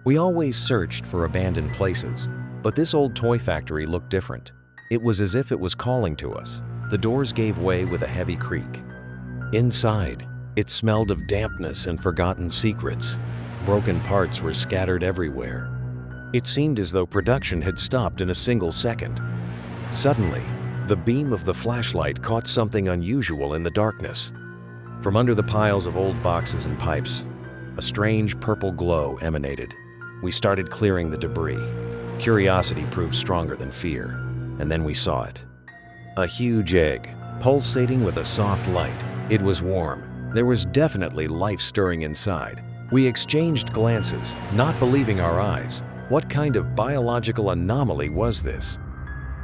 We always searched for abandoned places, but this old toy factory looked different. It was as if it was calling to us. The doors gave way with a heavy creak. Inside, it smelled of dampness and forgotten secrets. Broken parts were scattered everywhere. It seemed as though production had stopped in a single second. Suddenly, the beam of the flashlight caught something unusual in the darkness. From under the piles of old boxes and pipes, a strange purple glow emanated. We started clearing the debris. Curiosity proved stronger than fear, and then we saw it. A huge egg, pulsating with a soft light. It was warm. There was definitely life stirring inside. We exchanged glances, not believing our eyes. What kind of biological anomaly was this?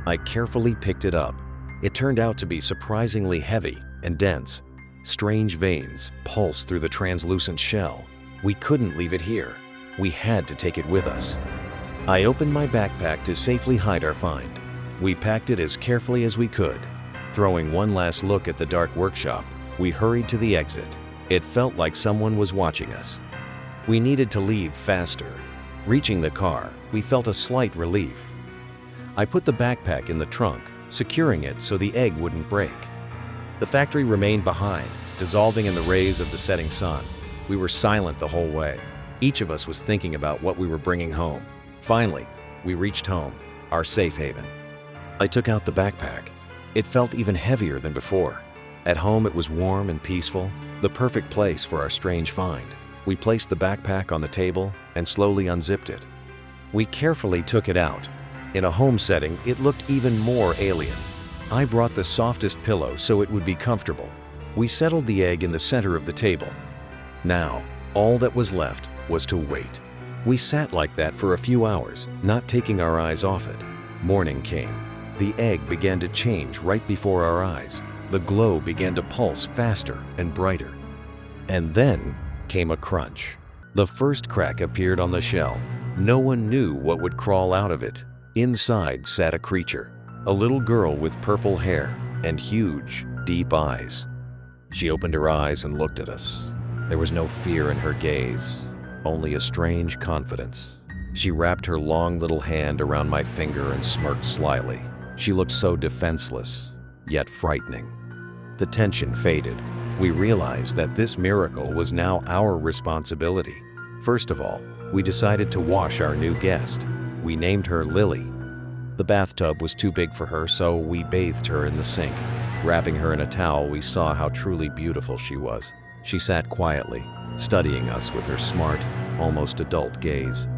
I carefully picked it up. It turned out to be surprisingly heavy and dense. Strange veins pulsed through the translucent shell. We couldn't leave it here. We had to take it with us. I opened my backpack to safely hide our find. We packed it as carefully as we could. Throwing one last look at the dark workshop, we hurried to the exit. It felt like someone was watching us. We needed to leave faster. Reaching the car, we felt a slight relief. I put the backpack in the trunk, securing it so the egg wouldn't break. The factory remained behind, dissolving in the rays of the setting sun. We were silent the whole way. Each of us was thinking about what we were bringing home. Finally, we reached home, our safe haven. I took out the backpack. It felt even heavier than before. At home, it was warm and peaceful, the perfect place for our strange find. We placed the backpack on the table and slowly unzipped it. We carefully took it out. In a home setting, it looked even more alien. I brought the softest pillow so it would be comfortable. We settled the egg in the center of the table. Now, all that was left was to wait. We sat like that for a few hours, not taking our eyes off it. Morning came. The egg began to change right before our eyes. The glow began to pulse faster and brighter. And then came a crunch. The first crack appeared on the shell. No one knew what would crawl out of it. Inside sat a creature, a little girl with purple hair and huge, deep eyes. She opened her eyes and looked at us. There was no fear in her gaze, only a strange confidence. She wrapped her long little hand around my finger and smirked slyly. She looked so defenseless, yet frightening. The tension faded. We realized that this miracle was now our responsibility. First of all, we decided to wash our new guest. We named her Lily. The bathtub was too big for her, so we bathed her in the sink. Wrapping her in a towel, we saw how truly beautiful she was. She sat quietly, studying us with her smart, almost adult gaze.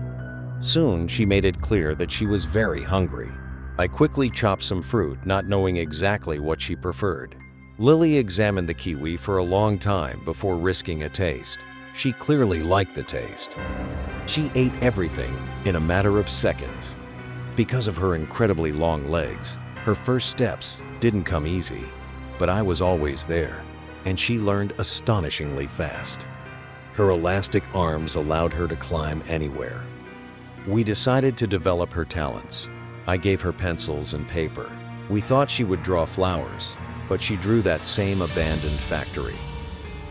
Soon, she made it clear that she was very hungry. I quickly chopped some fruit, not knowing exactly what she preferred. Lily examined the kiwi for a long time before risking a taste. She clearly liked the taste. She ate everything in a matter of seconds. Because of her incredibly long legs, her first steps didn't come easy, but I was always there, and she learned astonishingly fast. Her elastic arms allowed her to climb anywhere. We decided to develop her talents. I gave her pencils and paper. We thought she would draw flowers, but she drew that same abandoned factory.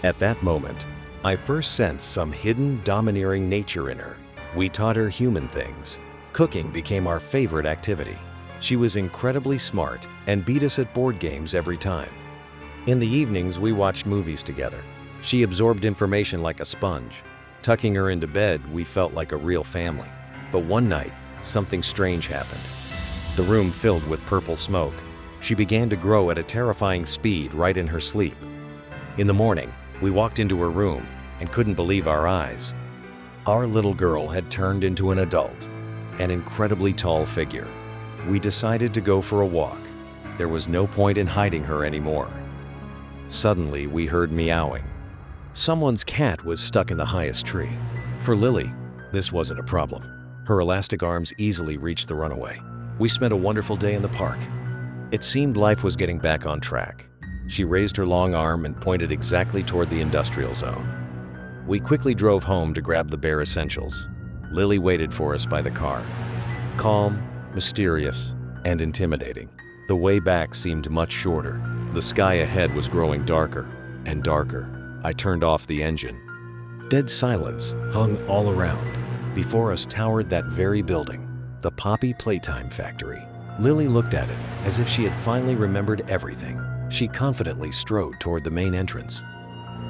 At that moment, I first sensed some hidden, domineering nature in her. We taught her human things. Cooking became our favorite activity. She was incredibly smart and beat us at board games every time. In the evenings, we watched movies together. She absorbed information like a sponge. Tucking her into bed, we felt like a real family. But one night, something strange happened. The room filled with purple smoke. She began to grow at a terrifying speed right in her sleep. In the morning, we walked into her room and couldn't believe our eyes. Our little girl had turned into an adult, an incredibly tall figure. We decided to go for a walk. There was no point in hiding her anymore. Suddenly, we heard meowing. Someone's cat was stuck in the highest tree. For Lily, this wasn't a problem. Her elastic arms easily reached the runaway. We spent a wonderful day in the park. It seemed life was getting back on track. She raised her long arm and pointed exactly toward the industrial zone. We quickly drove home to grab the bare essentials. Lily waited for us by the car. Calm, mysterious, and intimidating. The way back seemed much shorter. The sky ahead was growing darker and darker. I turned off the engine. Dead silence hung all around. Before us towered that very building, the Poppy Playtime Factory. Lily looked at it as if she had finally remembered everything. She confidently strode toward the main entrance.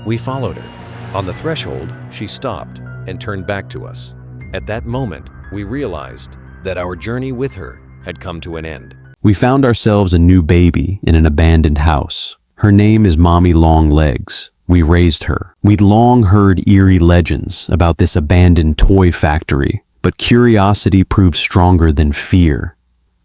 We followed her. On the threshold, she stopped and turned back to us. At that moment, we realized that our journey with her had come to an end. We found ourselves a new baby in an abandoned house. Her name is Mommy Longlegs. We raised her. We'd long heard eerie legends about this abandoned toy factory, but curiosity proved stronger than fear.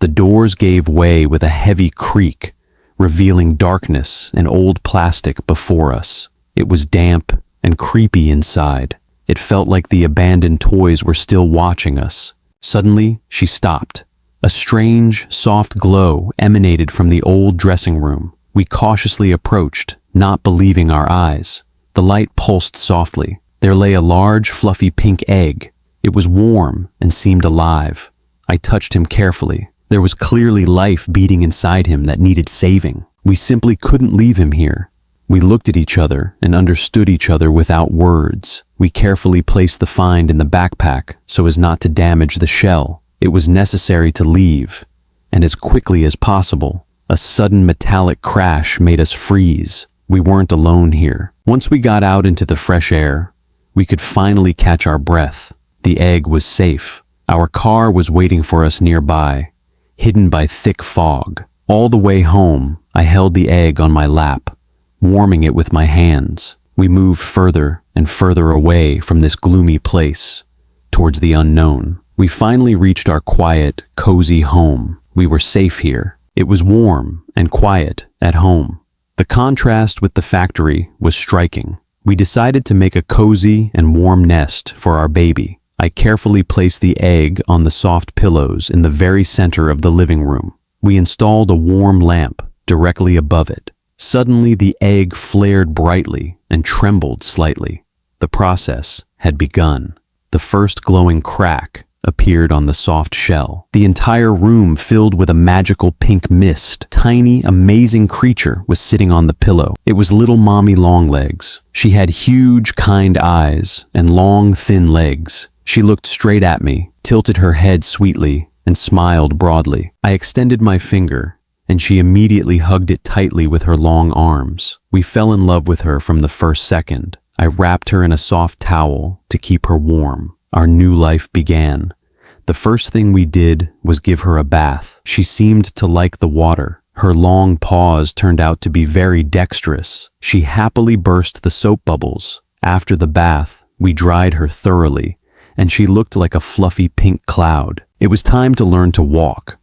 The doors gave way with a heavy creak, revealing darkness and old plastic before us. It was damp and creepy inside. It felt like the abandoned toys were still watching us. Suddenly, she stopped. A strange, soft glow emanated from the old dressing room. We cautiously approached, not believing our eyes. The light pulsed softly. There lay a large, fluffy pink egg. It was warm and seemed alive. I touched him carefully. There was clearly life beating inside him that needed saving. We simply couldn't leave him here. We looked at each other and understood each other without words. We carefully placed the find in the backpack so as not to damage the shell. It was necessary to leave, and as quickly as possible. A sudden metallic crash made us freeze. We weren't alone here. Once we got out into the fresh air, we could finally catch our breath. The egg was safe. Our car was waiting for us nearby, hidden by thick fog. All the way home, I held the egg on my lap, warming it with my hands. We moved further and further away from this gloomy place, towards the unknown. We finally reached our quiet, cozy home. We were safe here. It was warm and quiet at home. The contrast with the factory was striking. We decided to make a cozy and warm nest for our baby. I carefully placed the egg on the soft pillows in the very center of the living room. We installed a warm lamp directly above it. Suddenly, the egg flared brightly and trembled slightly. The process had begun. The first glowing crack appeared on the soft shell. The entire room filled with a magical pink mist. Tiny, amazing creature was sitting on the pillow. It was little Mommy Longlegs. She had huge, kind eyes and long, thin legs. She looked straight at me, tilted her head sweetly, and smiled broadly. I extended my finger, and she immediately hugged it tightly with her long arms. We fell in love with her from the first second. I wrapped her in a soft towel to keep her warm. Our new life began. The first thing we did was give her a bath. She seemed to like the water. Her long paws turned out to be very dexterous. She happily burst the soap bubbles. After the bath, we dried her thoroughly, and she looked like a fluffy pink cloud. It was time to learn to walk.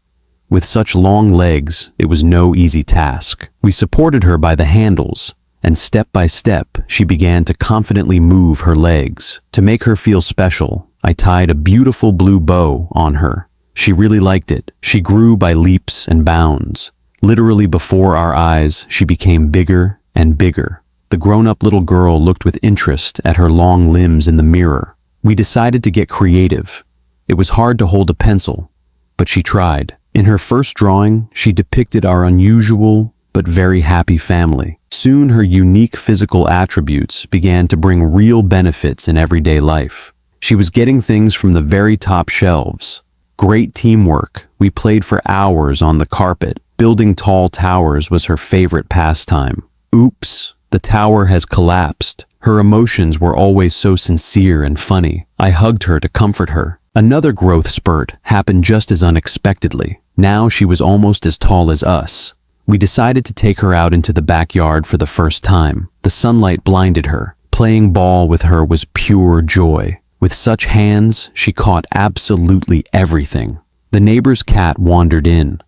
With such long legs, it was no easy task. We supported her by the handles, and step by step, she began to confidently move her legs. To make her feel special, I tied a beautiful blue bow on her. She really liked it. She grew by leaps and bounds. Literally before our eyes, she became bigger and bigger. The grown-up little girl looked with interest at her long limbs in the mirror. We decided to get creative. It was hard to hold a pencil, but she tried. In her first drawing, she depicted our unusual but very happy family. Soon her unique physical attributes began to bring real benefits in everyday life. She was getting things from the very top shelves. Great teamwork. We played for hours on the carpet. Building tall towers was her favorite pastime. Oops, the tower has collapsed. Her emotions were always so sincere and funny. I hugged her to comfort her. Another growth spurt happened just as unexpectedly. Now she was almost as tall as us. We decided to take her out into the backyard for the first time. The sunlight blinded her. Playing ball with her was pure joy. With such hands, she caught absolutely everything. The neighbor's cat wandered in.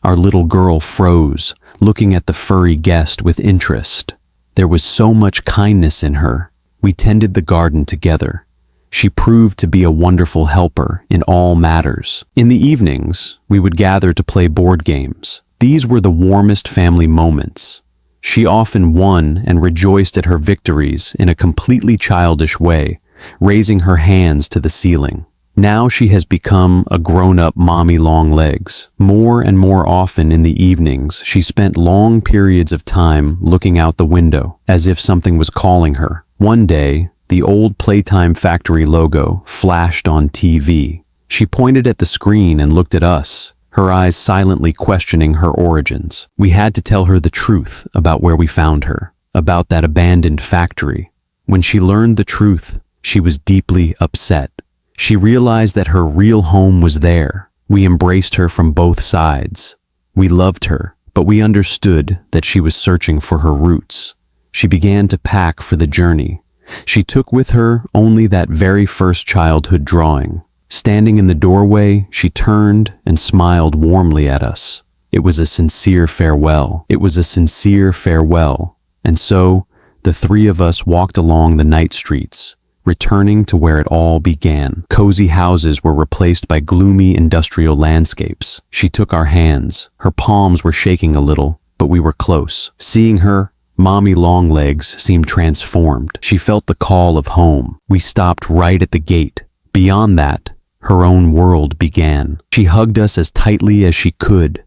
Our little girl froze, looking at the furry guest with interest. There was so much kindness in her. We tended the garden together. She proved to be a wonderful helper in all matters. In the evenings, we would gather to play board games. These were the warmest family moments. She often won and rejoiced at her victories in a completely childish way, raising her hands to the ceiling. Now she has become a grown-up Mommy Longlegs. More and more often in the evenings, she spent long periods of time looking out the window, as if something was calling her. One day, The old Playtime factory logo flashed on TV. She pointed at the screen and looked at us, her eyes silently questioning her origins. We had to tell her the truth about where we found her, about that abandoned factory. When she learned the truth, she was deeply upset. She realized that her real home was there. We embraced her from both sides. We loved her, but we understood that she was searching for her roots. She began to pack for the journey. She took with her only that very first childhood drawing. Standing in the doorway, she turned and smiled warmly at us. It was a sincere farewell. It was a sincere farewell. And so, the three of us walked along the night streets, returning to where it all began. Cozy houses were replaced by gloomy industrial landscapes. She took our hands. Her palms were shaking a little, but we were close. Seeing her, Mommy Longlegs seemed transformed. She felt the call of home. We stopped right at the gate. Beyond that, her own world began. She hugged us as tightly as she could,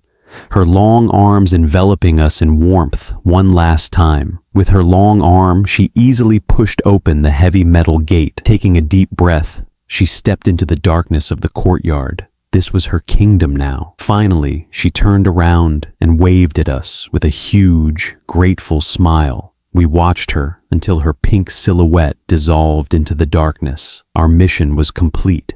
her long arms enveloping us in warmth one last time. With her long arm, she easily pushed open the heavy metal gate. Taking a deep breath, she stepped into the darkness of the courtyard. This was her kingdom now. Finally, she turned around and waved at us with a huge, grateful smile. We watched her until her pink silhouette dissolved into the darkness. Our mission was complete.